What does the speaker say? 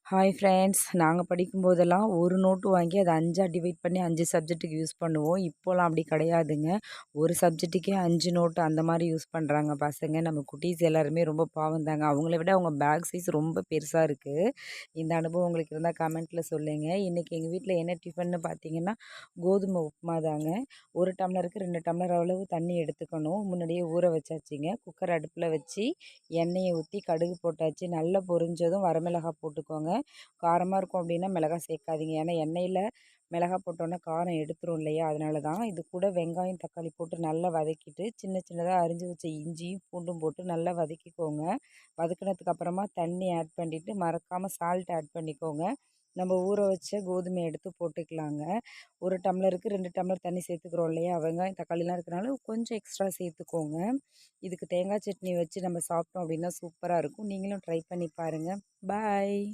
Hi friends, நாங்கள் படிக்கும்போதெல்லாம் ஒரு நோட்டு வாங்கி அதை 5ஆக டிவைட் பண்ணி 5 சப்ஜெக்ட்டுக்கு யூஸ் பண்ணுவோம். இப்போலாம் அப்படி கிடையாதுங்க. ஒரு சப்ஜெக்ட்டுக்கே 5 நோட்டு அந்த மாதிரி யூஸ் பண்ணுறாங்க பசங்க. நம்ம குட்டீஸ் எல்லாருமே ரொம்ப பாவம் தாங்க. அவங்கள விட அவங்க பேக் சைஸ் ரொம்ப பெருசாக இருக்குது. இந்த அனுபவம் உங்களுக்கு இருந்தால் கமெண்ட்டில் சொல்லுங்கள். இன்றைக்கி எங்கள் வீட்டில் என்ன டிஃபன்னு பார்த்தீங்கன்னா, கோதுமை உப்புமா தாங்க. 1 டம்ளருக்கு 2 டம்ளர் அளவு தண்ணி எடுத்துக்கணும். முன்னாடியே ஊற வச்சாச்சுங்க. குக்கர் அடுப்பில் வச்சு எண்ணெயை ஊற்றி கடுகு போட்டாச்சு. நல்லா பொரிஞ்சதும் வரமிளகாய் போட்டுக்கோங்க. காரமாக இருக்கும் அப்படின்னா மிளகாய் சேர்க்காதீங்க. ஏன்னா எண்ணெயில் மிளகாய் போட்டோன்னா காரம் எடுத்துரும் இல்லையா, அதனால தான். இது கூட வெங்காயம் தக்காளி போட்டு நல்லா வதக்கிட்டு சின்ன சின்னதாக அரிஞ்சு வச்ச இஞ்சியும் பூண்டும் போட்டு நல்லா வதக்கிக்கோங்க. வதக்கினதுக்கு அப்புறமா தண்ணி ஆட் பண்ணிவிட்டு மறக்காமல் சால்ட் ஆட் பண்ணிக்கோங்க. நம்ம ஊற வச்ச கோதுமை எடுத்து போட்டுக்கலாங்க. 1 டம்ளருக்கு 2 டம்ளர் தண்ணி சேர்த்துக்கிறோம் இல்லையா, வெங்காயம் தக்காளிலாம் இருக்கிறனால கொஞ்சம் எக்ஸ்ட்ரா சேர்த்துக்கோங்க. இதுக்கு தேங்காய் சட்னி வச்சு நம்ம சாப்பிட்டோம் அப்படின்னா சூப்பராக இருக்கும். நீங்களும் ட்ரை பண்ணி பாருங்கள். பாய்.